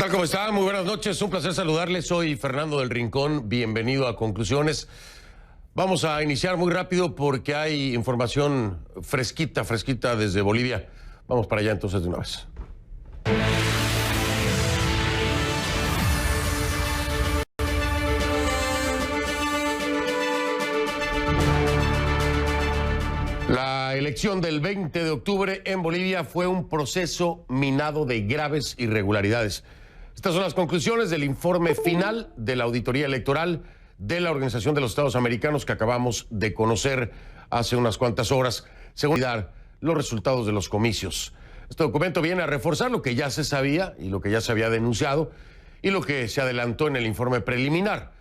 tal? ¿Cómo están? Muy buenas noches. Un placer saludarles. Soy Fernando del Rincón. Bienvenido a Conclusiones. Vamos a iniciar muy rápido porque hay información fresquita desde Bolivia. Vamos para allá entonces de una vez. La elección del 20 de octubre en Bolivia fue un proceso minado de graves irregularidades. Estas son las conclusiones del informe final de la Auditoría Electoral de la Organización de los Estados Americanos que acabamos de conocer hace unas cuantas horas, según los resultados de los comicios. Este documento viene a reforzar lo que ya se sabía y lo que ya se había denunciado y lo que se adelantó en el informe preliminar.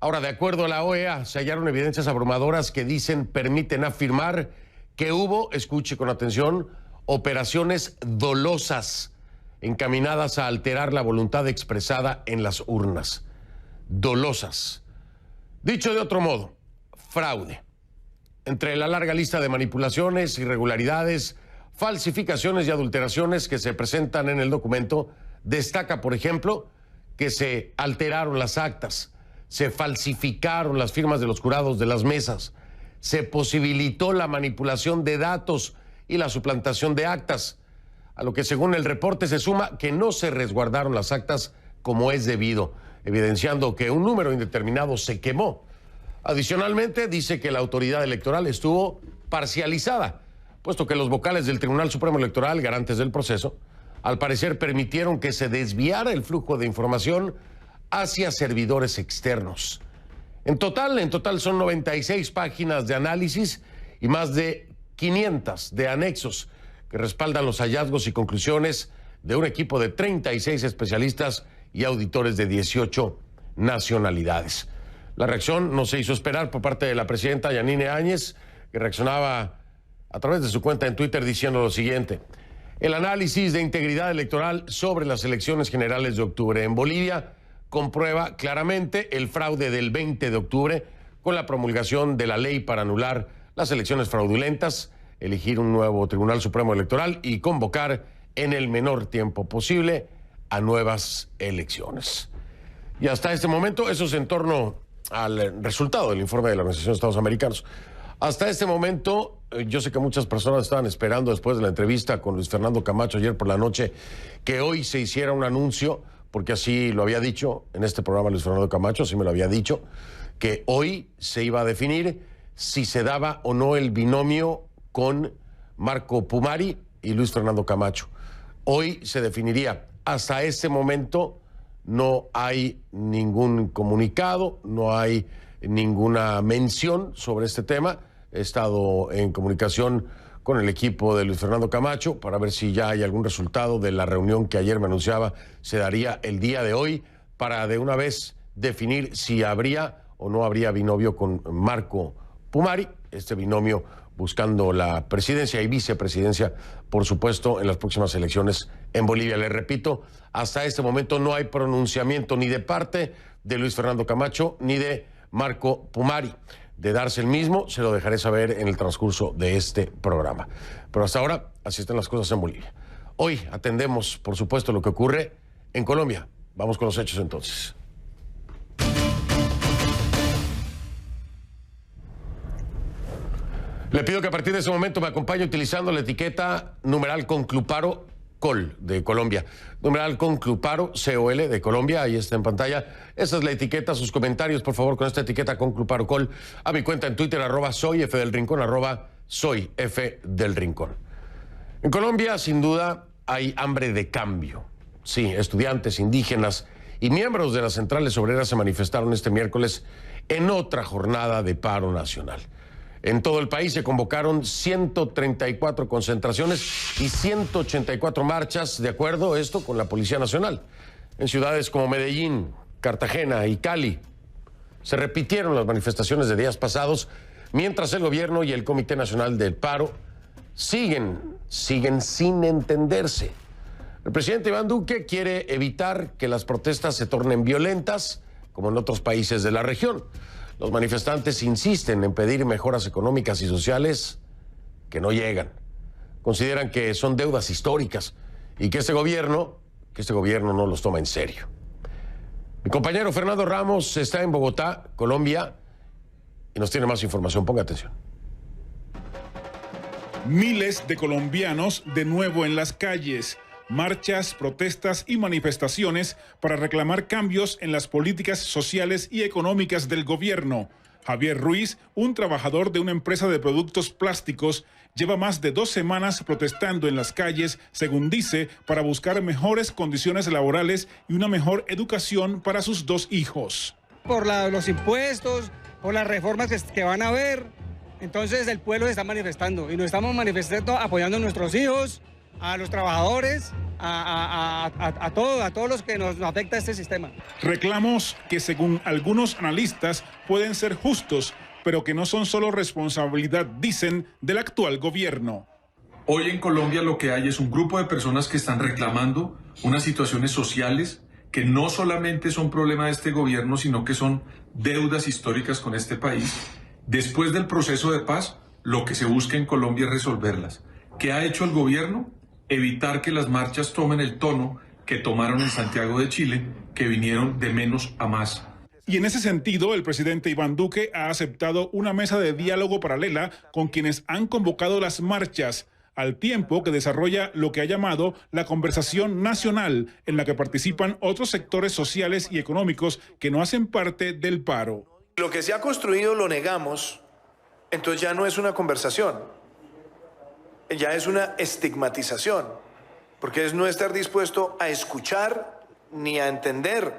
Ahora, de acuerdo a la OEA, se hallaron evidencias abrumadoras que permiten afirmar que hubo, escuche con atención, operaciones dolosas encaminadas a alterar la voluntad expresada en las urnas. Dolosas. Dicho de otro modo, fraude. Entre la larga lista de manipulaciones, irregularidades, falsificaciones y adulteraciones que se presentan en el documento, destaca, por ejemplo, que se alteraron las actas, se falsificaron las firmas de los jurados de las mesas, se posibilitó la manipulación de datos y la suplantación de actas, a lo que según el reporte se suma que no se resguardaron las actas como es debido, evidenciando que un número indeterminado se quemó. Adicionalmente, dice que la autoridad electoral estuvo parcializada, puesto que los vocales del Tribunal Supremo Electoral, garantes del proceso, al parecer permitieron que se desviara el flujo de información hacia servidores externos. En total son 96 páginas de análisis y más de 500 de anexos que respaldan los hallazgos y conclusiones de un equipo de 36 especialistas y auditores de 18 nacionalidades. La reacción no se hizo esperar por parte de la presidenta Yanine Áñez, que reaccionaba a través de su cuenta en Twitter diciendo lo siguiente: el análisis de integridad electoral sobre las elecciones generales de octubre en Bolivia comprueba claramente el fraude del 20 de octubre con la promulgación de la ley para anular las elecciones fraudulentas, elegir un nuevo Tribunal Supremo Electoral y convocar en el menor tiempo posible a nuevas elecciones. Y hasta este momento, eso es en torno al resultado del informe de la Organización de Estados Americanos. Hasta este momento, yo sé que muchas personas estaban esperando después de la entrevista con Luis Fernando Camacho ayer por la noche que hoy se hiciera un anuncio, porque así lo había dicho en este programa Luis Fernando Camacho, así me lo había dicho, que hoy se iba a definir si se daba o no el binomio con Marco Pumari y Luis Fernando Camacho. Hoy se definiría. Hasta este momento no hay ningún comunicado, no hay ninguna mención sobre este tema. He estado en comunicación con el equipo de Luis Fernando Camacho para ver si ya hay algún resultado de la reunión que ayer me anunciaba se daría el día de hoy para de una vez definir si habría o no habría binomio con Marco Pumari, este binomio buscando la presidencia y vicepresidencia, por supuesto, en las próximas elecciones en Bolivia. Les repito, hasta este momento no hay pronunciamiento ni de parte de Luis Fernando Camacho ni de Marco Pumari. De darse el mismo, se lo dejaré saber en el transcurso de este programa. Pero hasta ahora, así están las cosas en Bolivia. Hoy atendemos, por supuesto, lo que ocurre en Colombia. Vamos con los hechos entonces. Le pido que a partir de ese momento me acompañe utilizando la etiqueta numeral Concluparo Col de Colombia. Numeral Concluparo COL de Colombia, ahí está en pantalla. Esa es la etiqueta, sus comentarios, por favor, con esta etiqueta Concluparo Col a mi cuenta en Twitter, @soyfdelrincón, @soyfdelrincón. En Colombia, sin duda, hay hambre de cambio. Sí, estudiantes, indígenas y miembros de las centrales obreras se manifestaron este miércoles en otra jornada de paro nacional. En todo el país se convocaron 134 concentraciones y 184 marchas, de acuerdo esto con la Policía Nacional. En ciudades como Medellín, Cartagena y Cali se repitieron las manifestaciones de días pasados, mientras el gobierno y el Comité Nacional del Paro siguen sin entenderse. El presidente Iván Duque quiere evitar que las protestas se tornen violentas, como en otros países de la región. Los manifestantes insisten en pedir mejoras económicas y sociales que no llegan. Consideran que son deudas históricas y que este gobierno que este gobierno no los toma en serio. Mi compañero Fernando Ramos está en Bogotá, Colombia, y nos tiene más información. Ponga atención. Miles de colombianos de nuevo en las calles. Marchas, protestas y manifestaciones para reclamar cambios en las políticas sociales y económicas del gobierno. Javier Ruiz, un trabajador de una empresa de productos plásticos, lleva más de 2 semanas protestando en las calles, según dice, para buscar mejores condiciones laborales y una mejor educación para sus 2 hijos. Por los impuestos, por las reformas que van a haber, entonces el pueblo se está manifestando y nos estamos manifestando apoyando a nuestros hijos, a los trabajadores, a todos los que nos afecta este sistema. Reclamos que según algunos analistas pueden ser justos, pero que no son solo responsabilidad, dicen, del actual gobierno. Hoy en Colombia lo que hay es un grupo de personas que están reclamando unas situaciones sociales que no solamente son problema de este gobierno, sino que son deudas históricas con este país. Después del proceso de paz, lo que se busca en Colombia es resolverlas. ¿Qué ha hecho el gobierno? Evitar que las marchas tomen el tono que tomaron en Santiago de Chile, que vinieron de menos a más. Y en ese sentido, el presidente Iván Duque ha aceptado una mesa de diálogo paralela con quienes han convocado las marchas, al tiempo que desarrolla lo que ha llamado la conversación nacional, en la que participan otros sectores sociales y económicos que no hacen parte del paro. Lo que se ha construido lo negamos, entonces ya no es una conversación, ya es una estigmatización, porque es no estar dispuesto a escuchar ni a entender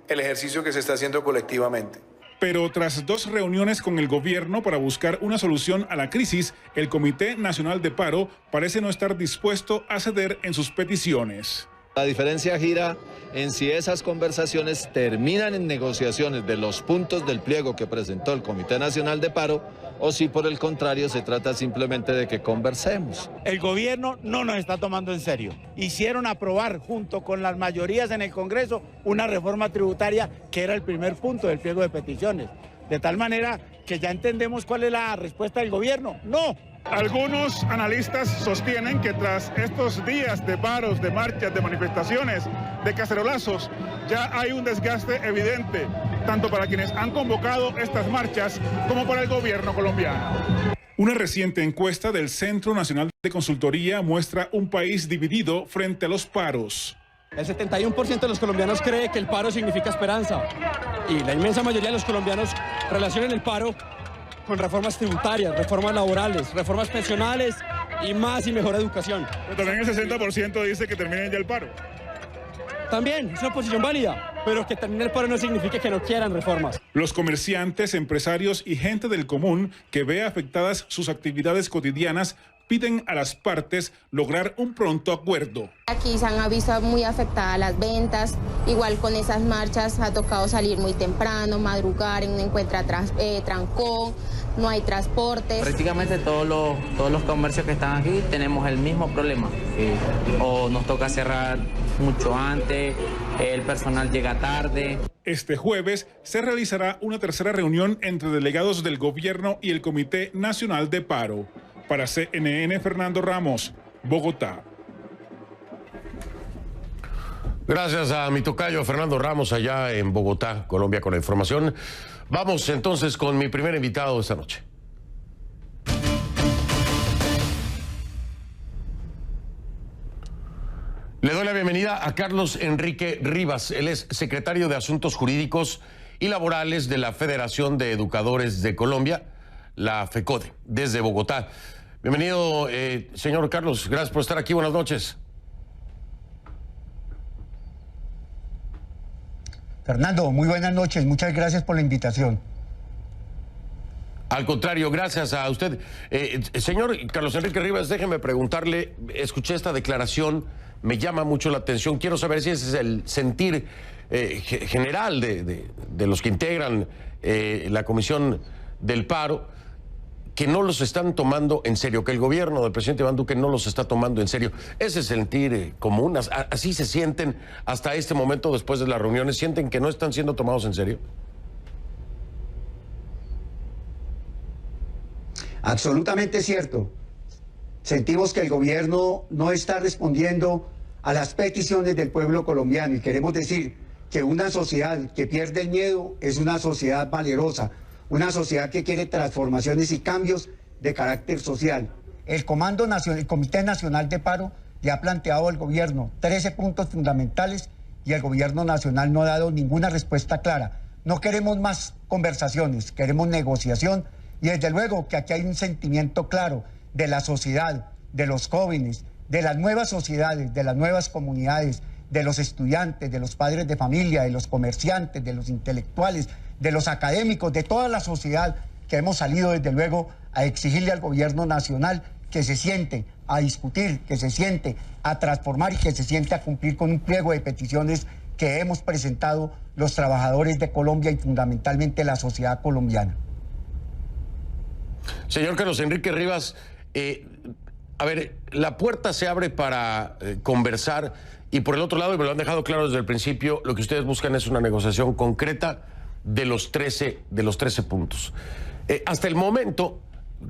el ejercicio que se está haciendo colectivamente. Pero tras 2 reuniones con el gobierno para buscar una solución a la crisis, el Comité Nacional de Paro parece no estar dispuesto a ceder en sus peticiones. La diferencia gira en si esas conversaciones terminan en negociaciones de los puntos del pliego que presentó el Comité Nacional de Paro o si por el contrario se trata simplemente de que conversemos. El gobierno no nos está tomando en serio. Hicieron aprobar junto con las mayorías en el Congreso una reforma tributaria que era el primer punto del pliego de peticiones. De tal manera que ya entendemos cuál es la respuesta del gobierno. ¡No! Algunos analistas sostienen que tras estos días de paros, de marchas, de manifestaciones, de cacerolazos, ya hay un desgaste evidente, tanto para quienes han convocado estas marchas como para el gobierno colombiano. Una reciente encuesta del Centro Nacional de Consultoría muestra un país dividido frente a los paros. El 71% de los colombianos cree que el paro significa esperanza y la inmensa mayoría de los colombianos relacionan el paro con reformas tributarias, reformas laborales, reformas pensionales y más y mejor educación. Pero también el 60% dice que terminen ya el paro. También es una posición válida, pero que termine el paro no significa que no quieran reformas. Los comerciantes, empresarios y gente del común que ve afectadas sus actividades cotidianas piden a las partes lograr un pronto acuerdo. Aquí se han visto muy afectadas las ventas, igual con esas marchas ha tocado salir muy temprano, madrugar, no encuentra trancón, no hay transportes. Prácticamente todos los comercios que están aquí tenemos el mismo problema, o nos toca cerrar mucho antes, el personal llega tarde. Este jueves se realizará una tercera reunión entre delegados del gobierno y el Comité Nacional de Paro. Para CNN, Fernando Ramos, Bogotá. Gracias a mi tocayo Fernando Ramos allá en Bogotá, Colombia, con la información. Vamos entonces con mi primer invitado esta noche. Le doy la bienvenida a Carlos Enrique Rivas. Él es secretario de Asuntos Jurídicos y Laborales de la Federación de Educadores de Colombia, la FECODE, desde Bogotá. Bienvenido, señor Carlos. Gracias por estar aquí. Buenas noches. Fernando, muy buenas noches. Muchas gracias por la invitación. Al contrario, gracias a usted. Señor Carlos Enrique Rivas, déjeme preguntarle, escuché esta declaración, me llama mucho la atención. Quiero saber si ese es el sentir general de los que integran la Comisión del Paro, que no los están tomando en serio, que el gobierno del presidente Iván Duque no los está tomando en serio. Ese sentir común, así se sienten hasta este momento después de las reuniones, sienten que no están siendo tomados en serio. Absolutamente cierto. Sentimos que el gobierno no está respondiendo a las peticiones del pueblo colombiano y queremos decir que una sociedad que pierde el miedo es una sociedad valerosa, una sociedad que quiere transformaciones y cambios de carácter social. El Comité Nacional de Paro le ha planteado al gobierno 13 puntos fundamentales y el gobierno nacional no ha dado ninguna respuesta clara. No queremos más conversaciones, queremos negociación y desde luego que aquí hay un sentimiento claro de la sociedad, de los jóvenes, de las nuevas sociedades, de las nuevas comunidades, de los estudiantes, de los padres de familia, de los comerciantes, de los intelectuales, de los académicos, de toda la sociedad que hemos salido desde luego a exigirle al gobierno nacional que se siente a discutir, que se siente a transformar y que se siente a cumplir con un pliego de peticiones que hemos presentado los trabajadores de Colombia y fundamentalmente la sociedad colombiana. Señor Carlos Enrique Rivas, a ver, la puerta se abre para conversar y por el otro lado, y me lo han dejado claro desde el principio, lo que ustedes buscan es una negociación concreta de los 13 puntos. Hasta el momento,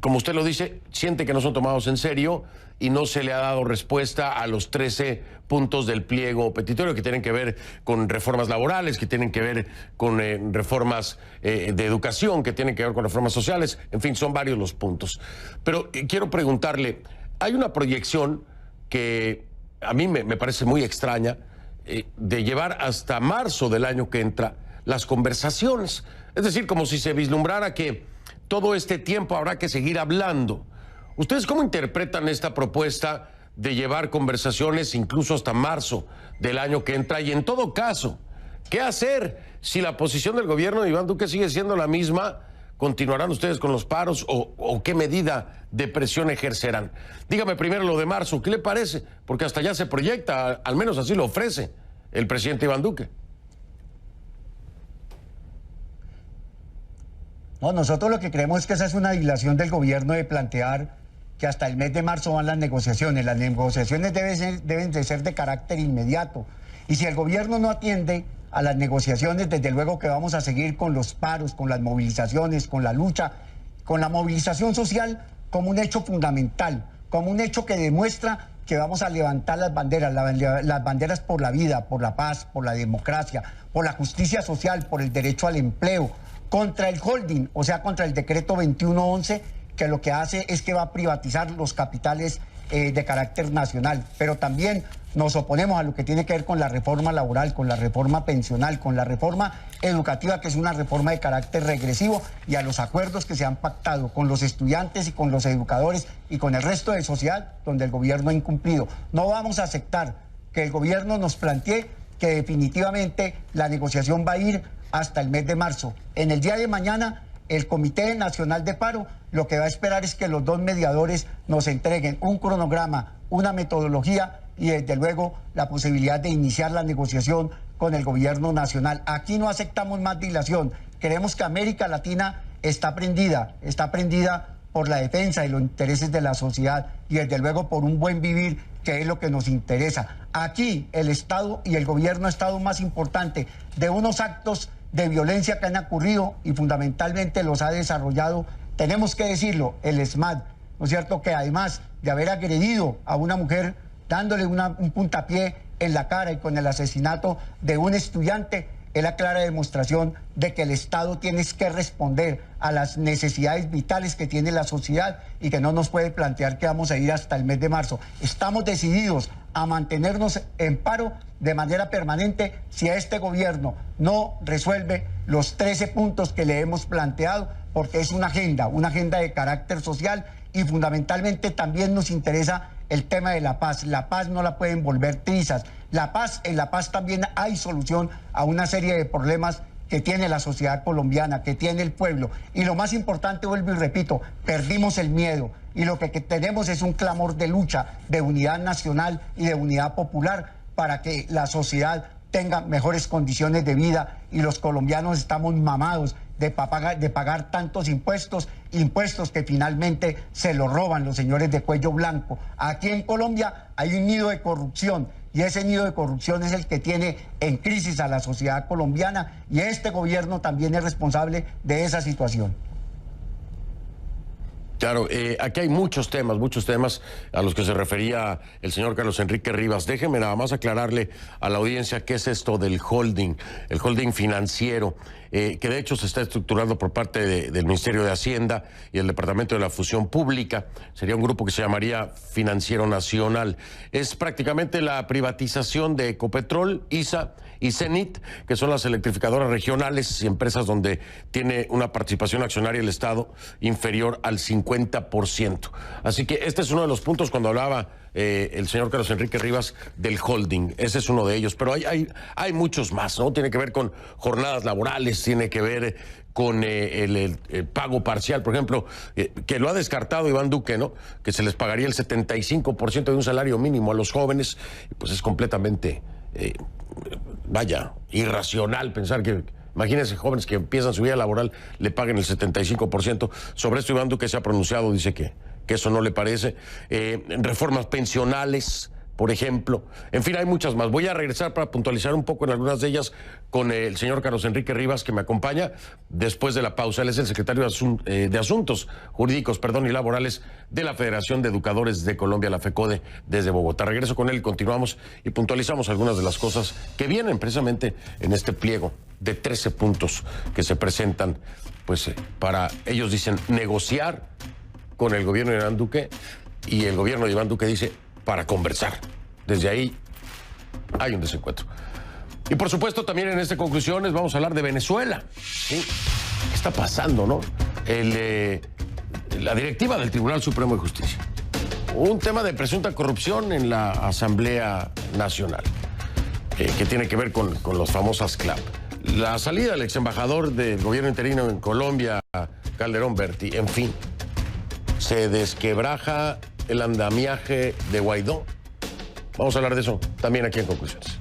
como usted lo dice, siente que no son tomados en serio y no se le ha dado respuesta a los 13 puntos del pliego petitorio que tienen que ver con reformas laborales, que tienen que ver con reformas de educación, que tienen que ver con reformas sociales, en fin, son varios los puntos. Pero quiero preguntarle, hay una proyección que a mí me parece muy extraña de llevar hasta marzo del año que entra las conversaciones, es decir, como si se vislumbrara que todo este tiempo habrá que seguir hablando. ¿Ustedes cómo interpretan esta propuesta de llevar conversaciones incluso hasta marzo del año que entra? Y en todo caso, ¿qué hacer si la posición del gobierno de Iván Duque sigue siendo la misma? ¿Continuarán ustedes con los paros o qué medida de presión ejercerán? Dígame primero lo de marzo, ¿qué le parece? Porque hasta ya se proyecta, al menos así lo ofrece el presidente Iván Duque. No, nosotros lo que creemos es que esa es una dilación del gobierno de plantear que hasta el mes de marzo van las negociaciones. Las negociaciones deben de ser de carácter inmediato. Y si el gobierno no atiende a las negociaciones, desde luego que vamos a seguir con los paros, con las movilizaciones, con la lucha, con la movilización social como un hecho fundamental, como un hecho que demuestra que vamos a levantar las banderas por la vida, por la paz, por la democracia, por la justicia social, por el derecho al empleo, contra el holding, o sea, contra el decreto 2111, que lo que hace es que va a privatizar los capitales de carácter nacional. Pero también nos oponemos a lo que tiene que ver con la reforma laboral, con la reforma pensional, con la reforma educativa, que es una reforma de carácter regresivo, y a los acuerdos que se han pactado con los estudiantes y con los educadores y con el resto de sociedad, donde el gobierno ha incumplido. No vamos a aceptar que el gobierno nos plantee que definitivamente la negociación va a ir hasta el mes de marzo. En el día de mañana, el Comité Nacional de Paro lo que va a esperar es que los dos mediadores nos entreguen un cronograma, una metodología y desde luego la posibilidad de iniciar la negociación con el gobierno nacional. Aquí no aceptamos más dilación. Creemos que América Latina está prendida por la defensa de los intereses de la sociedad y desde luego por un buen vivir, que es lo que nos interesa. Aquí el Estado y el gobierno ha estado más importante de unos actos de violencia que han ocurrido y fundamentalmente los ha desarrollado, tenemos que decirlo, el ESMAD, ¿no es cierto?, que además de haber agredido a una mujer dándole un puntapié en la cara y con el asesinato de un estudiante, es la clara demostración de que el Estado tiene que responder a las necesidades vitales que tiene la sociedad y que no nos puede plantear que vamos a ir hasta el mes de marzo. Estamos decididos a mantenernos en paro de manera permanente si este gobierno no resuelve los 13 puntos que le hemos planteado, porque es una agenda de carácter social y fundamentalmente también nos interesa el tema de la paz. La paz no la pueden volver trizas. En la paz también hay solución a una serie de problemas que tiene la sociedad colombiana, que tiene el pueblo. Y lo más importante, vuelvo y repito, perdimos el miedo. Y lo que tenemos es un clamor de lucha, de unidad nacional y de unidad popular para que la sociedad tenga mejores condiciones de vida. Y los colombianos estamos mamados de pagar tantos impuestos que finalmente se los roban los señores de cuello blanco. Aquí en Colombia hay un nido de corrupción y ese nido de corrupción es el que tiene en crisis a la sociedad colombiana y este gobierno también es responsable de esa situación. Claro, aquí hay muchos temas a los que se refería el señor Carlos Enrique Rivas. Déjeme nada más aclararle a la audiencia qué es esto del holding, el holding financiero, que de hecho se está estructurando por parte del Ministerio de Hacienda y el Departamento de la Función Pública. Sería un grupo que se llamaría Financiero Nacional. Es prácticamente la privatización de Ecopetrol, ISA y CENIT, que son las electrificadoras regionales y empresas donde tiene una participación accionaria el Estado inferior al 50%. Así que este es uno de los puntos cuando hablaba el señor Carlos Enrique Rivas del holding. Ese es uno de ellos, pero hay muchos más, ¿no? Tiene que ver con jornadas laborales, tiene que ver con el pago parcial, por ejemplo, que lo ha descartado Iván Duque, ¿no? Que se les pagaría el 75% de un salario mínimo a los jóvenes, pues es completamente... irracional pensar que, imagínense, jóvenes que empiezan su vida laboral le paguen el 75%. Sobre esto Iván Duque se ha pronunciado, dice que eso no le parece. Reformas pensionales, por ejemplo. En fin, hay muchas más. Voy a regresar para puntualizar un poco en algunas de ellas con el señor Carlos Enrique Rivas, que me acompaña después de la pausa. Él es el secretario de Asuntos Jurídicos y Laborales de la Federación de Educadores de Colombia, la FECODE, desde Bogotá. Regreso con él, continuamos y puntualizamos algunas de las cosas que vienen precisamente en este pliego de 13 puntos que se presentan, pues para, ellos dicen, negociar con el gobierno de Iván Duque, y el gobierno de Iván Duque dice, para conversar. Desde ahí hay un desencuentro. Y por supuesto también en estas conclusiones vamos a hablar de Venezuela. ¿Sí? ¿Qué está pasando, no? La directiva del Tribunal Supremo de Justicia. Un tema de presunta corrupción en la Asamblea Nacional, que tiene que ver con las famosas CLAP. La salida del ex embajador del gobierno interino en Colombia, Calderón Berti, en fin. Se desquebraja el andamiaje de Guaidó. Vamos a hablar de eso también aquí en Conclusiones.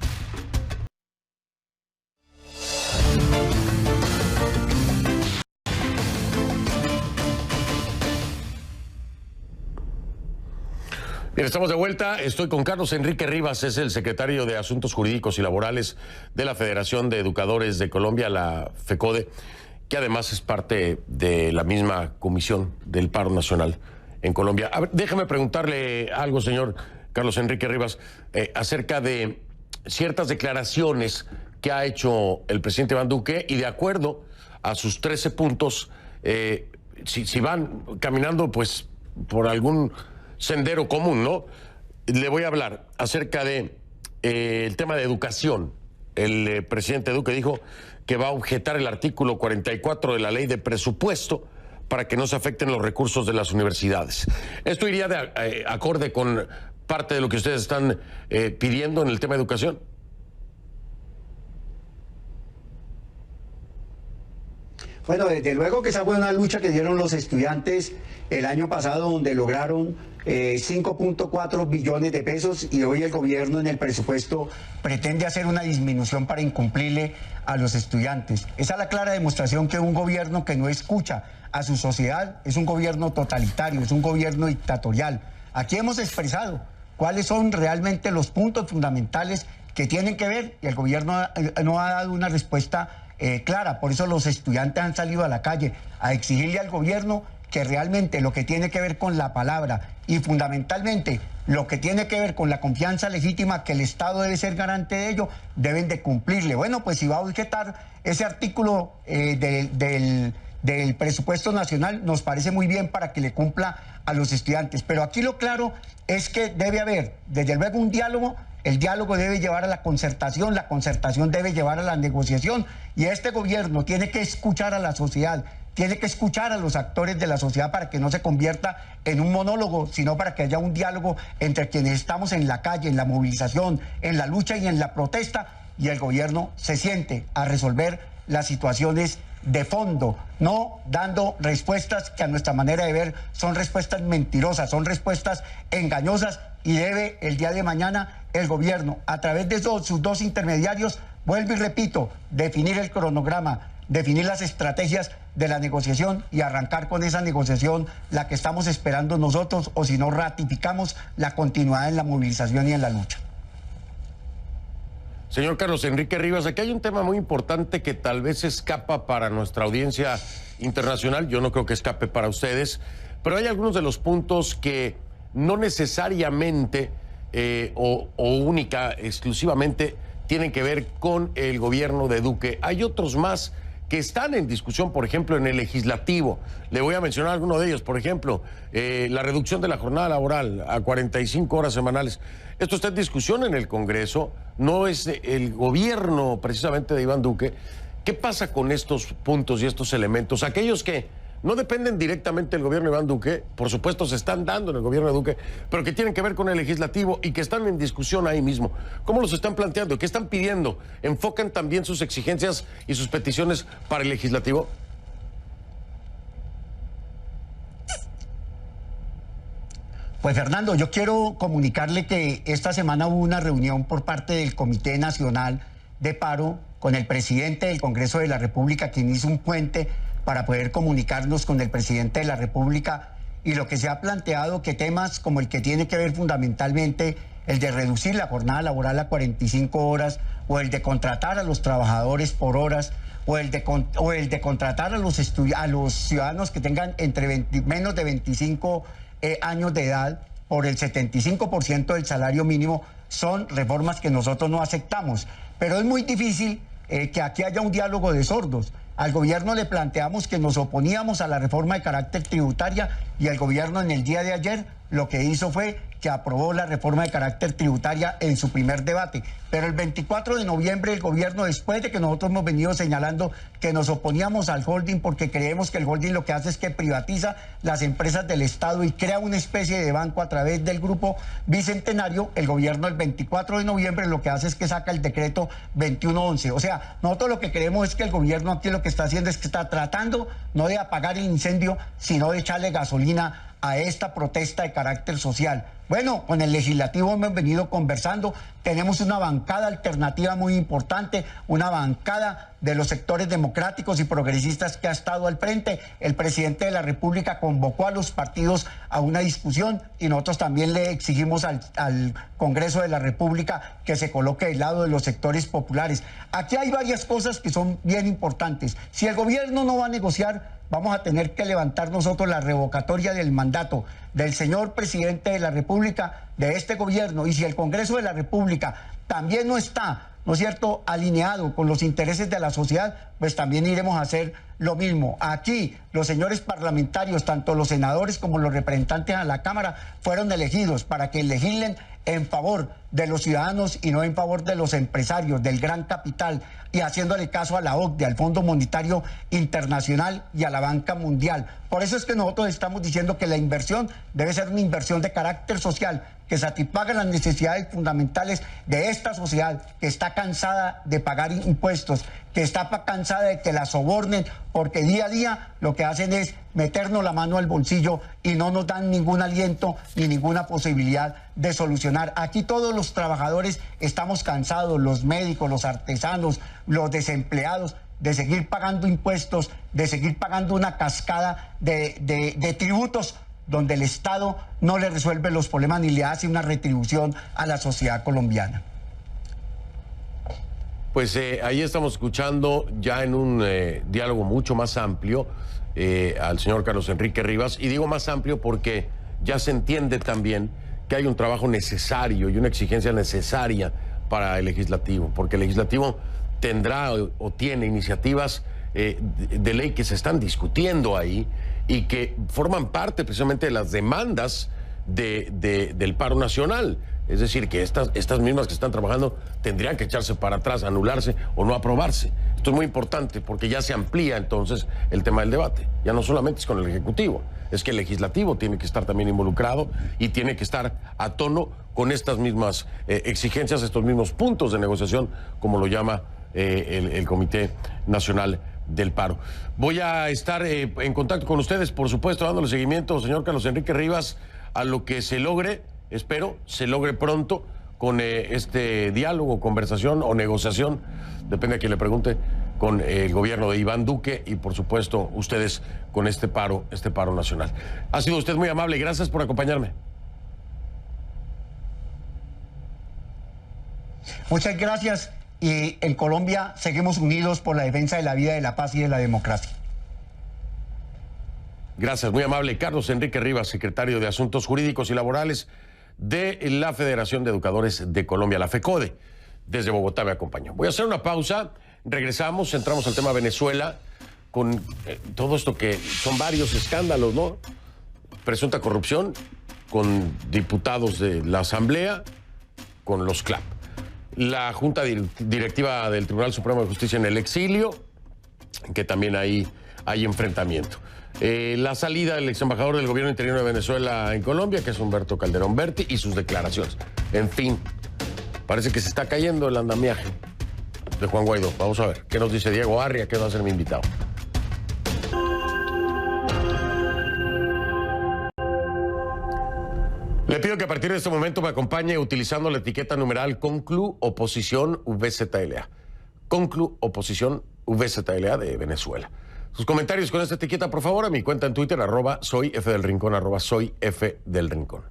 Bien, estamos de vuelta. Estoy con Carlos Enrique Rivas, es el secretario de Asuntos Jurídicos y Laborales de la Federación de Educadores de Colombia, la FECODE, que además es parte de la misma comisión del paro nacional en Colombia. A ver, déjame preguntarle algo, señor Carlos Enrique Rivas, acerca de ciertas declaraciones que ha hecho el presidente Iván Duque, y de acuerdo a sus 13 puntos, si van caminando pues por algún sendero común, ¿no? Le voy a hablar acerca de el tema de educación. El presidente Duque dijo que va a objetar el artículo 44 de la ley de presupuesto para que no se afecten los recursos de las universidades. ¿Esto iría de acorde con parte de lo que ustedes están pidiendo en el tema de educación? Bueno, desde luego que esa fue una lucha que dieron los estudiantes el año pasado, donde lograron 5.4 billones de pesos, y hoy el gobierno en el presupuesto pretende hacer una disminución para incumplirle a los estudiantes. Esa es la clara demostración que un gobierno que no escucha a su sociedad es un gobierno totalitario, es un gobierno dictatorial. Aquí hemos expresado cuáles son realmente los puntos fundamentales que tienen que ver, y el gobierno no ha dado una respuesta clara. Por eso los estudiantes han salido a la calle a exigirle al gobierno que realmente lo que tiene que ver con la palabra y fundamentalmente lo que tiene que ver con la confianza legítima, que el Estado debe ser garante de ello, deben de cumplirle. Bueno, pues si va a objetar ese artículo del presupuesto nacional, nos parece muy bien para que le cumpla a los estudiantes. Pero aquí lo claro es que debe haber, desde luego, un diálogo. El diálogo debe llevar a la concertación debe llevar a la negociación, y este gobierno tiene que escuchar a la sociedad, tiene que escuchar a los actores de la sociedad para que no se convierta en un monólogo, sino para que haya un diálogo entre quienes estamos en la calle, en la movilización, en la lucha y en la protesta, y el gobierno se siente a resolver las situaciones de fondo, no dando respuestas que a nuestra manera de ver son respuestas mentirosas, son respuestas engañosas, y debe el día de mañana el gobierno, a través de sus dos intermediarios, vuelvo y repito, definir el cronograma, definir las estrategias de la negociación y arrancar con esa negociación, la que estamos esperando nosotros, o si no ratificamos la continuidad en la movilización y en la lucha. Señor Carlos Enrique Rivas, aquí hay un tema muy importante que tal vez escapa para nuestra audiencia internacional, yo no creo que escape para ustedes, pero hay algunos de los puntos que no necesariamente o única, exclusivamente tienen que ver con el gobierno de Duque. Hay otros más que están en discusión, por ejemplo, en el legislativo. Le voy a mencionar alguno de ellos. Por ejemplo, la reducción de la jornada laboral a 45 horas semanales. Esto está en discusión en el Congreso. No es el gobierno precisamente de Iván Duque. ¿Qué pasa con estos puntos y estos elementos? Aquellos que no dependen directamente del gobierno de Iván Duque, por supuesto se están dando en el gobierno de Duque, pero que tienen que ver con el legislativo y que están en discusión ahí mismo. ¿Cómo los están planteando? ¿Qué están pidiendo? ¿Enfocan también sus exigencias y sus peticiones para el legislativo? Pues Fernando, yo quiero comunicarle que esta semana hubo una reunión por parte del Comité Nacional de Paro con el presidente del Congreso de la República, quien hizo un puente para poder comunicarnos con el presidente de la República, y lo que se ha planteado que temas como el que tiene que ver fundamentalmente el de reducir la jornada laboral a 45 horas o el de contratar a los trabajadores por horas o el de contratar a los ciudadanos que tengan menos de 25 años de edad por el 75% del salario mínimo, son reformas que nosotros no aceptamos. Pero es muy difícil que aquí haya un diálogo de sordos. Al gobierno le planteamos que nos oponíamos a la reforma de carácter tributaria y el gobierno en el día de ayer lo que hizo fue que aprobó la reforma de carácter tributaria en su primer debate. Pero el 24 de noviembre el gobierno, después de que nosotros hemos venido señalando que nos oponíamos al holding porque creemos que el holding lo que hace es que privatiza las empresas del Estado y crea una especie de banco a través del Grupo Bicentenario, el gobierno el 24 de noviembre lo que hace es que saca el decreto 2111. O sea, nosotros lo que creemos es que el gobierno aquí lo que está haciendo es que está tratando no de apagar el incendio, sino de echarle gasolina a esta protesta de carácter social. Bueno, con el legislativo hemos venido conversando, tenemos una bancada alternativa muy importante, una bancada de los sectores democráticos y progresistas que ha estado al frente. El presidente de la República convocó a los partidos a una discusión y nosotros también le exigimos al Congreso de la República que se coloque del lado de los sectores populares. Aquí hay varias cosas que son bien importantes. Si el gobierno no va a negociar, vamos a tener que levantar nosotros la revocatoria del mandato del señor presidente de la República, de este gobierno, y si el Congreso de la República también no está, ¿no es cierto?, alineado con los intereses de la sociedad, pues también iremos a hacer lo mismo. Aquí los señores parlamentarios, tanto los senadores como los representantes a la Cámara, fueron elegidos para que legislen en favor de los ciudadanos y no en favor de los empresarios, del gran capital, y haciéndole caso a la OCDE, al Fondo Monetario Internacional y a la Banca Mundial. Por eso es que nosotros estamos diciendo que la inversión debe ser una inversión de carácter social, que satisfaga las necesidades fundamentales de esta sociedad que está cansada de pagar impuestos, que está cansada de que la sobornen, porque día a día lo que hacen es meternos la mano al bolsillo y no nos dan ningún aliento ni ninguna posibilidad de solucionar. Aquí todos los trabajadores estamos cansados, los médicos, los artesanos, los desempleados, de seguir pagando impuestos, de seguir pagando una cascada de tributos donde el Estado no le resuelve los problemas ni le hace una retribución a la sociedad colombiana. Pues ahí estamos escuchando ya en un diálogo mucho más amplio al señor Carlos Enrique Rivas, y digo más amplio porque ya se entiende también que hay un trabajo necesario y una exigencia necesaria para el legislativo, porque el legislativo tendrá o tiene iniciativas de ley que se están discutiendo ahí y que forman parte precisamente de las demandas del paro nacional. Es decir, que estas mismas que están trabajando tendrían que echarse para atrás, anularse o no aprobarse. Esto es muy importante porque ya se amplía entonces el tema del debate. Ya no solamente es con el Ejecutivo, es que el Legislativo tiene que estar también involucrado y tiene que estar a tono con estas mismas exigencias, estos mismos puntos de negociación, como lo llama el Comité Nacional del Paro. Voy a estar en contacto con ustedes, por supuesto, dándole seguimiento, señor Carlos Enrique Rivas, a lo que se logre, espero, se logre pronto con este diálogo, conversación o negociación, depende a quien le pregunte, con el gobierno de Iván Duque y, por supuesto, ustedes con este paro nacional. Ha sido usted muy amable, gracias por acompañarme. Muchas gracias. Y en Colombia seguimos unidos por la defensa de la vida, de la paz y de la democracia. Gracias, muy amable. Carlos Enrique Rivas, secretario de Asuntos Jurídicos y Laborales de la Federación de Educadores de Colombia, la FECODE. Desde Bogotá me acompañó. Voy a hacer una pausa, regresamos, entramos al tema Venezuela con todo esto que son varios escándalos, ¿no? Presunta corrupción con diputados de la Asamblea, con los CLAP. La Junta Directiva del Tribunal Supremo de Justicia en el exilio, que también hay enfrentamiento. La salida del ex embajador del gobierno interino de Venezuela en Colombia, que es Humberto Calderón Berti, y sus declaraciones. En fin, parece que se está cayendo el andamiaje de Juan Guaidó. Vamos a ver qué nos dice Diego Arria, que va a ser mi invitado. Le pido que a partir de este momento me acompañe utilizando la etiqueta numeral Conclu Oposición VZLA. Conclu Oposición VZLA de Venezuela. Sus comentarios con esta etiqueta, por favor, a mi cuenta en Twitter, @soyfdelrincón, @soyfdelrincón.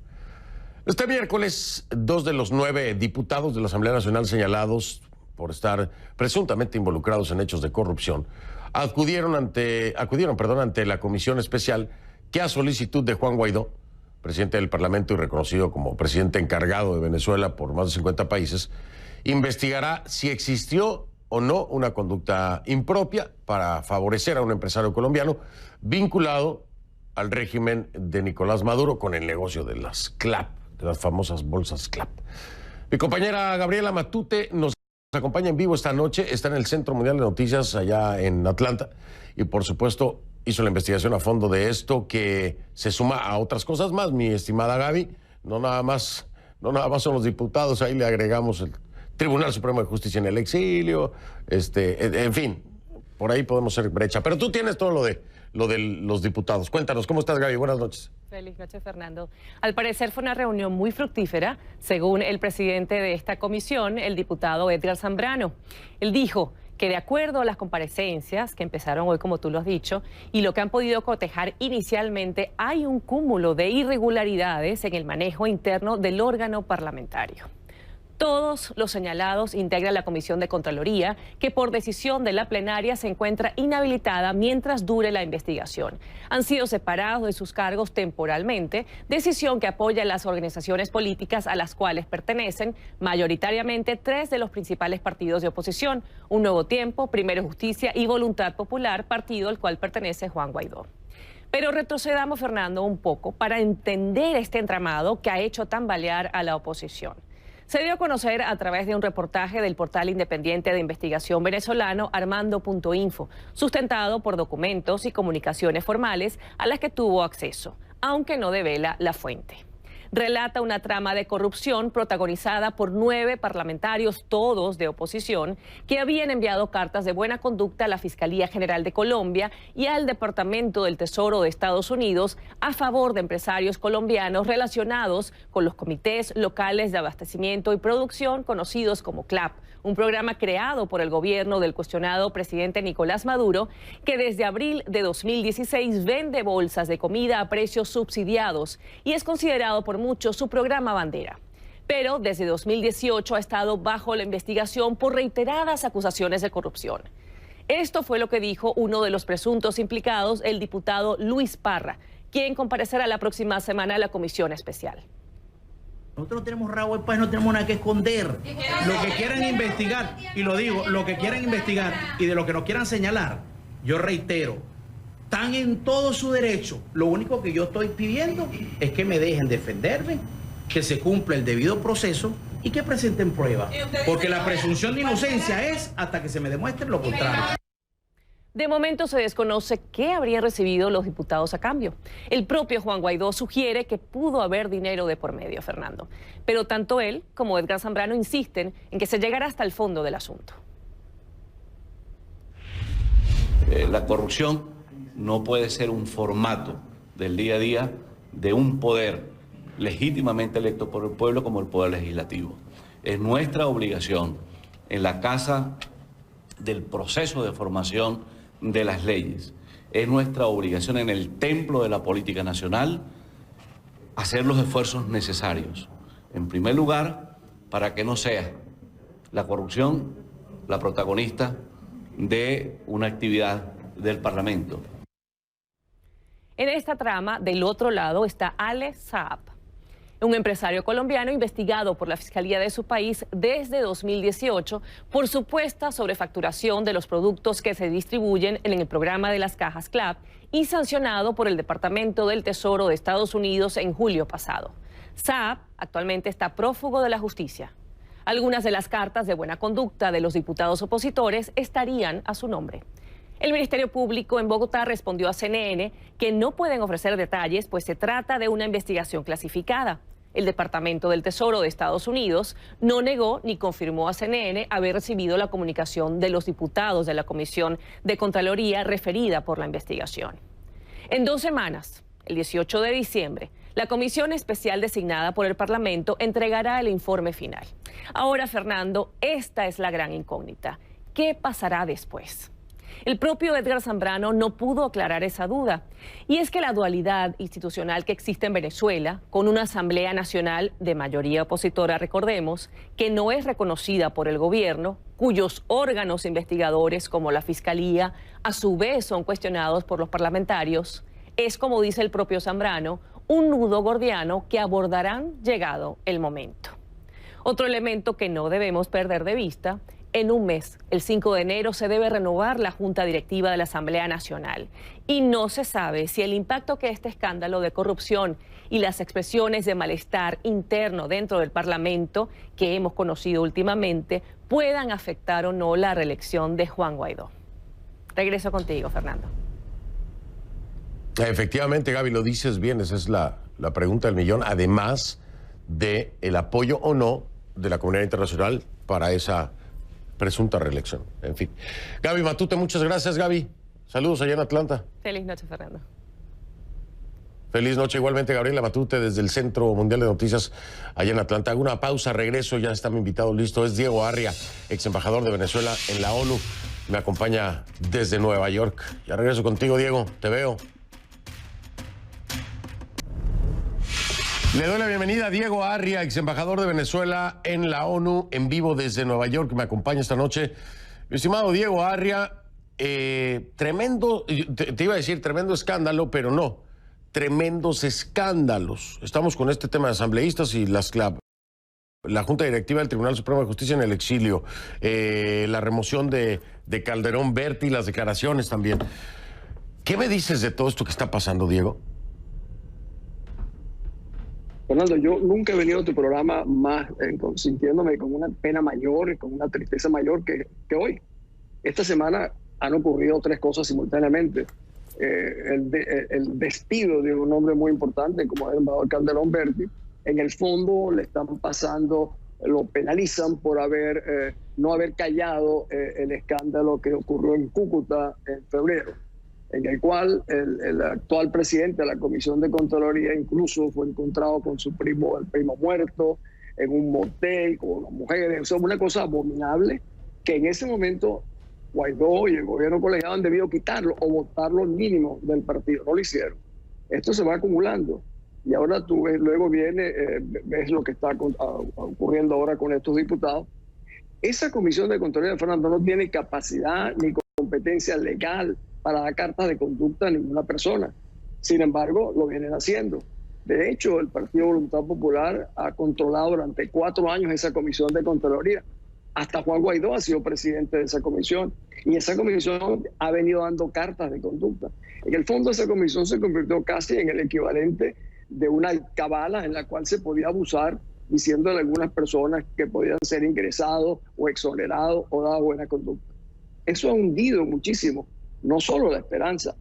Este miércoles, 2 de los 9 diputados de la Asamblea Nacional señalados por estar presuntamente involucrados en hechos de corrupción acudieron ante la Comisión Especial que, a solicitud de Juan Guaidó, presidente del Parlamento y reconocido como presidente encargado de Venezuela por más de 50 países, investigará si existió o no una conducta impropia para favorecer a un empresario colombiano vinculado al régimen de Nicolás Maduro con el negocio de las CLAP, de las famosas bolsas CLAP. Mi compañera Gabriela Matute nos acompaña en vivo esta noche, está en el Centro Mundial de Noticias allá en Atlanta y por supuesto hizo la investigación a fondo de esto que se suma a otras cosas más, mi estimada Gaby. No nada más son los diputados, ahí le agregamos el Tribunal Supremo de Justicia en el exilio, en fin, por ahí podemos hacer brecha. Pero tú tienes todo lo de los diputados. Cuéntanos, ¿cómo estás, Gaby? Buenas noches. Feliz noche, Fernando. Al parecer fue una reunión muy fructífera, según el presidente de esta comisión, el diputado Edgar Zambrano. Él dijo que de acuerdo a las comparecencias que empezaron hoy, como tú lo has dicho, y lo que han podido cotejar inicialmente, hay un cúmulo de irregularidades en el manejo interno del órgano parlamentario. Todos los señalados integran la Comisión de Contraloría, que por decisión de la plenaria se encuentra inhabilitada mientras dure la investigación. Han sido separados de sus cargos temporalmente, decisión que apoya a las organizaciones políticas a las cuales pertenecen mayoritariamente 3 de los principales partidos de oposición: Un Nuevo Tiempo, Primero Justicia y Voluntad Popular, partido al cual pertenece Juan Guaidó. Pero retrocedamos, Fernando, un poco para entender este entramado que ha hecho tambalear a la oposición. Se dio a conocer a través de un reportaje del portal independiente de investigación venezolano Armando.info, sustentado por documentos y comunicaciones formales a las que tuvo acceso, aunque no devela la fuente. Relata una trama de corrupción protagonizada por 9 parlamentarios, todos de oposición, que habían enviado cartas de buena conducta a la Fiscalía General de Colombia y al Departamento del Tesoro de Estados Unidos a favor de empresarios colombianos relacionados con los comités locales de abastecimiento y producción, conocidos como CLAP, un programa creado por el gobierno del cuestionado presidente Nicolás Maduro, que desde abril de 2016 vende bolsas de comida a precios subsidiados y es considerado por muchos su programa bandera. Pero desde 2018 ha estado bajo la investigación por reiteradas acusaciones de corrupción. Esto fue lo que dijo uno de los presuntos implicados, el diputado Luis Parra, quien comparecerá la próxima semana a la Comisión Especial. Nosotros no tenemos rabo de paz, no tenemos nada que esconder. Lo que quieran investigar, y lo digo, lo que quieran investigar y de lo que nos quieran señalar, yo reitero, están en todo su derecho. Lo único que yo estoy pidiendo es que me dejen defenderme, que se cumpla el debido proceso y que presenten pruebas. Porque la presunción de inocencia es hasta que se me demuestre lo contrario. De momento se desconoce qué habrían recibido los diputados a cambio. El propio Juan Guaidó sugiere que pudo haber dinero de por medio, Fernando. Pero tanto él como Edgar Zambrano insisten en que se llegará hasta el fondo del asunto. La corrupción no puede ser un formato del día a día de un poder legítimamente electo por el pueblo como el poder legislativo. Es nuestra obligación en la casa del proceso de formación de las leyes. Es nuestra obligación en el templo de la política nacional hacer los esfuerzos necesarios. En primer lugar, para que no sea la corrupción la protagonista de una actividad del Parlamento. En esta trama, del otro lado, está Ale Saab, un empresario colombiano investigado por la Fiscalía de su país desde 2018 por supuesta sobrefacturación de los productos que se distribuyen en el programa de las cajas CLAP y sancionado por el Departamento del Tesoro de Estados Unidos en julio pasado. Saab actualmente está prófugo de la justicia. Algunas de las cartas de buena conducta de los diputados opositores estarían a su nombre. El Ministerio Público en Bogotá respondió a CNN que no pueden ofrecer detalles, pues se trata de una investigación clasificada. El Departamento del Tesoro de Estados Unidos no negó ni confirmó a CNN haber recibido la comunicación de los diputados de la Comisión de Contraloría referida por la investigación. En 2 semanas, el 18 de diciembre, la comisión especial designada por el Parlamento entregará el informe final. Ahora, Fernando, esta es la gran incógnita. ¿Qué pasará después? El propio Edgar Zambrano no pudo aclarar esa duda. Y es que la dualidad institucional que existe en Venezuela, con una Asamblea Nacional de mayoría opositora, recordemos, que no es reconocida por el gobierno, cuyos órganos investigadores, como la Fiscalía, a su vez son cuestionados por los parlamentarios, es, como dice el propio Zambrano, un nudo gordiano que abordarán llegado el momento. Otro elemento que no debemos perder de vista: en un mes, el 5 de enero, se debe renovar la Junta Directiva de la Asamblea Nacional. Y no se sabe si el impacto que este escándalo de corrupción y las expresiones de malestar interno dentro del Parlamento que hemos conocido últimamente puedan afectar o no la reelección de Juan Guaidó. Regreso contigo, Fernando. Efectivamente, Gaby, lo dices bien, esa es la pregunta del millón, además del apoyo o no de la comunidad internacional para esa presunta reelección. En fin. Gaby Matute, muchas gracias, Gaby. Saludos allá en Atlanta. Feliz noche, Fernando. Feliz noche igualmente, Gabriela Matute, desde el Centro Mundial de Noticias allá en Atlanta. Hago una pausa, regreso, ya está mi invitado listo. Es Diego Arria, ex embajador de Venezuela en la ONU. Me acompaña desde Nueva York. Ya regreso contigo, Diego. Te veo. Le doy la bienvenida a Diego Arria, ex embajador de Venezuela en la ONU, en vivo desde Nueva York, que me acompaña esta noche. Mi estimado Diego Arria, tremendo, te iba a decir tremendo escándalo, pero no, tremendos escándalos. Estamos con este tema de asambleístas y la Junta Directiva del Tribunal Supremo de Justicia en el exilio, la remoción de Calderón Berti y las declaraciones también. ¿Qué me dices de todo esto que está pasando, Diego? Fernando, yo nunca he venido a tu programa más sintiéndome con una pena mayor y con una tristeza mayor que hoy. Esta semana han ocurrido 3 cosas simultáneamente. El despido de un hombre muy importante como el embajador Calderón Berti. En el fondo le están pasando, lo penalizan por no haber callado el escándalo que ocurrió en Cúcuta en febrero, en el cual el actual presidente de la Comisión de Contraloría incluso fue encontrado con su primo, el primo muerto, en un motel con unas mujeres. O sea, una cosa abominable que en ese momento Guaidó y el gobierno colegiado han debido quitarlo o votarlo al mínimo del partido. No lo hicieron. Esto se va acumulando. Y ahora tú ves, luego ves lo que está ocurriendo ahora con estos diputados. Esa Comisión de Contraloría, Fernando, no tiene capacidad ni competencia legal para dar cartas de conducta a ninguna persona. Sin embargo, lo vienen haciendo. De hecho, el Partido Voluntad Popular ha controlado durante 4 años esa Comisión de Contraloría. Hasta Juan Guaidó ha sido presidente de esa comisión. Y esa comisión ha venido dando cartas de conducta. En el fondo, esa comisión se convirtió casi en el equivalente de una alcabala en la cual se podía abusar diciéndole a algunas personas que podían ser ingresados o exonerados o dadas buena conducta. Eso ha hundido muchísimo, no solo la esperanza.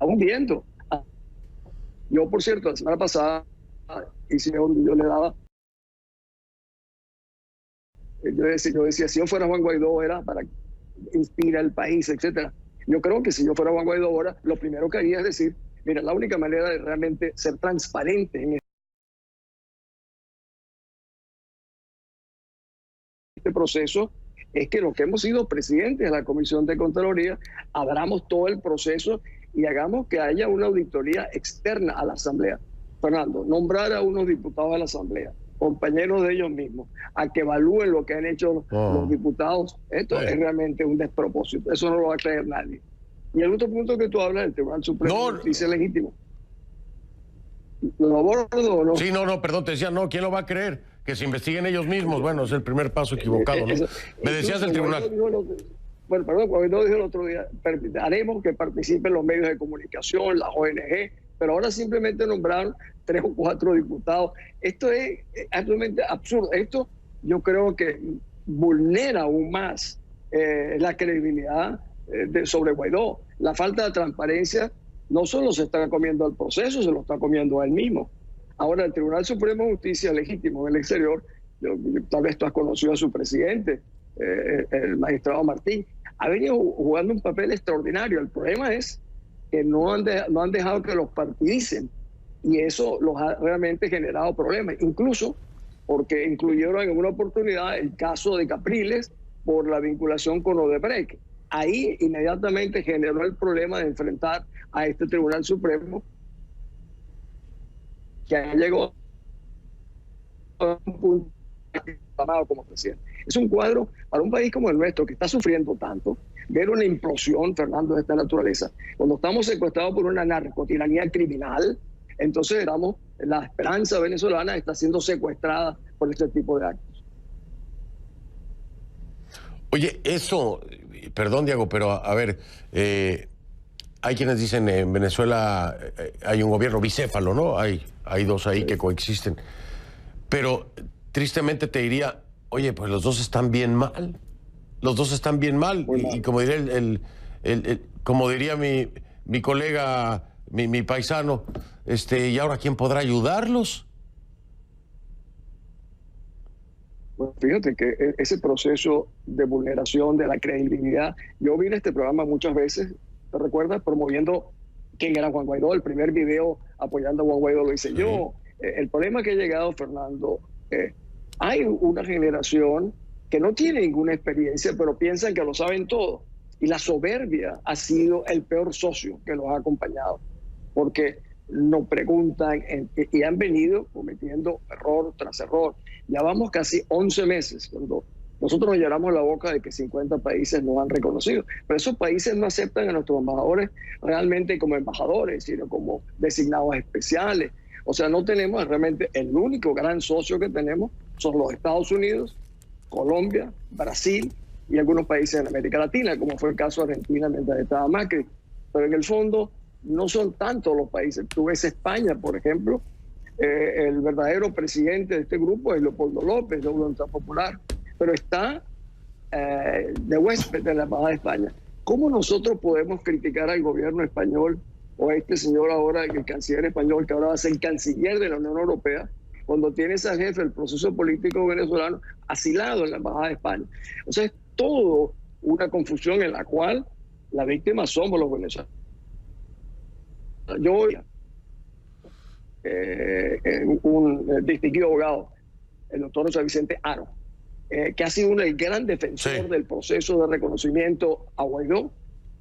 Aún viendo. Yo, por cierto, la semana pasada hice donde yo le daba. Yo decía, si yo fuera Juan Guaidó era para inspirar al país, etcétera. Yo creo que si yo fuera Juan Guaidó ahora, lo primero que haría es decir, mira, la única manera de realmente ser transparente en este proceso es que los que hemos sido presidentes de la Comisión de Contraloría abramos todo el proceso y hagamos que haya una auditoría externa a la Asamblea. Fernando, nombrar a unos diputados de la Asamblea, compañeros de ellos mismos, a que evalúen lo que han hecho los diputados, esto es realmente un despropósito. Eso no lo va a creer nadie. Y el otro punto que tú hablas del Tribunal Supremo de Justicia legítimo. ¿Lo abordo o no? Sí, no, perdón, te decía, no, ¿quién lo va a creer? Que se investiguen ellos mismos. Bueno, es el primer paso equivocado, ¿no? Me decías del tribunal. Bueno, perdón, cuando dijo el otro día, haremos que participen los medios de comunicación, las ONG, pero ahora simplemente nombraron 3 o 4 diputados. Esto es absolutamente absurdo. Esto yo creo que vulnera aún más la credibilidad sobre Guaidó. La falta de transparencia no solo se está comiendo al proceso, se lo está comiendo a él mismo. Ahora, el Tribunal Supremo de Justicia legítimo en el exterior, tal vez tú has conocido a su presidente, el magistrado Martín, ha venido jugando un papel extraordinario. El problema es que no han dejado que los partidicen y eso los ha realmente generado problemas, incluso porque incluyeron en una oportunidad el caso de Capriles por la vinculación con Odebrecht. Ahí inmediatamente generó el problema de enfrentar a este Tribunal Supremo que llegó a un punto como presidente. Es un cuadro para un país como el nuestro, que está sufriendo tanto, ver una implosión, Fernando, de esta naturaleza. Cuando estamos secuestrados por una narcotiranía criminal, entonces la esperanza venezolana está siendo secuestrada por este tipo de actos. Oye, eso, perdón, Diego, pero a ver, hay quienes dicen en Venezuela hay un gobierno bicéfalo, ¿no? Hay 2 ahí que coexisten. Pero tristemente te diría, oye, pues los 2 están bien mal. Los 2 están bien mal. Y como diría como diría mi colega, mi paisano, ¿y ahora quién podrá ayudarlos? Bueno, fíjate que ese proceso de vulneración de la credibilidad, yo vi en este programa muchas veces, ¿te recuerdas? Promoviendo quién era Juan Guaidó. El primer video apoyando a Juan Guaidó lo hice yo. El problema que ha llegado, Fernando, hay una generación que no tiene ninguna experiencia, pero piensan que lo saben todo. Y la soberbia ha sido el peor socio que los ha acompañado, porque no preguntan y han venido cometiendo error tras error. Ya vamos casi 11 meses cuando nosotros nos llenamos la boca de que 50 países nos han reconocido, pero esos países no aceptan a nuestros embajadores realmente como embajadores, sino como designados especiales. O sea, no tenemos realmente, el único gran socio que tenemos son los Estados Unidos, Colombia, Brasil y algunos países en América Latina, como fue el caso de Argentina mientras estaba Macri. Pero en el fondo no son tantos los países. Tú ves España, por ejemplo, el verdadero presidente de este grupo es Leopoldo López, de Voluntad Popular, pero está de huésped en la Embajada de España. ¿Cómo nosotros podemos criticar al gobierno español o a este señor ahora, el canciller español, que ahora va a ser el canciller de la Unión Europea, cuando tienes al jefe del proceso político venezolano asilado en la Embajada de España? O sea, es todo una confusión en la cual las víctimas somos los venezolanos. Yo voy un distinguido abogado, el doctor José Vicente Haro, que ha sido el gran defensor del proceso de reconocimiento a Guaidó.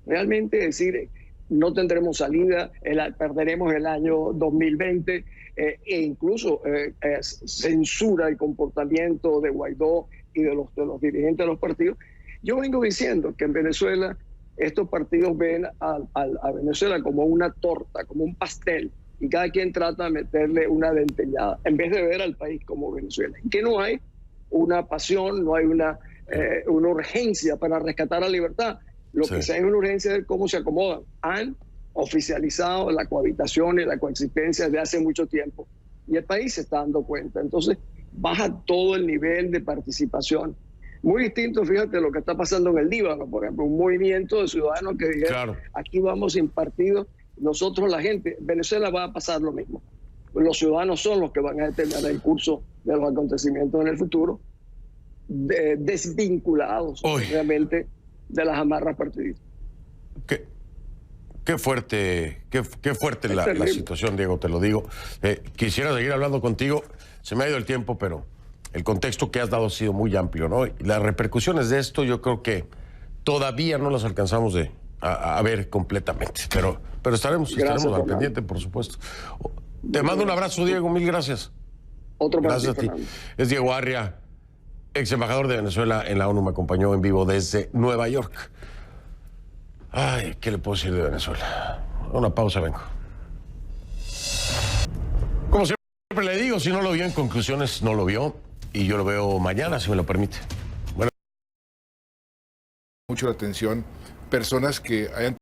Realmente decir, no tendremos salida, perderemos el año 2020 e incluso censura el comportamiento de Guaidó y de los dirigentes de los partidos. Yo vengo diciendo que en Venezuela estos partidos ven a Venezuela como una torta, como un pastel, y cada quien trata de meterle una dentellada, en vez de ver al país como Venezuela. Y que no hay una pasión, no hay una urgencia para rescatar la libertad. Lo que se hay es una urgencia de cómo se acomodan. Han oficializado la cohabitación y la coexistencia desde hace mucho tiempo, y el país se está dando cuenta. Entonces, baja todo el nivel de participación. Muy distinto, fíjate, lo que está pasando en el Líbano, por ejemplo, un movimiento de ciudadanos que dijeron, aquí vamos sin partido, nosotros la gente. Venezuela va a pasar lo mismo. Los ciudadanos son los que van a determinar el curso de los acontecimientos en el futuro, desvinculados realmente de las amarras partidistas. Qué fuerte la situación, Diego, te lo digo. Quisiera seguir hablando contigo, se me ha ido el tiempo, pero el contexto que has dado ha sido muy amplio, ¿no? Y las repercusiones de esto yo creo que todavía no las alcanzamos a ver completamente, pero estaremos al pendiente, por supuesto. Te mando un abrazo, Diego, mil gracias. Otro para gracias ti, a ti. Es Diego Arria, ex embajador de Venezuela en la ONU, me acompañó en vivo desde Nueva York. Ay, ¿qué le puedo decir de Venezuela? Una pausa, vengo. Como siempre le digo, si no lo vio en conclusiones, no lo vio. Y yo lo veo mañana, si me lo permite. Mucho la atención personas que hayan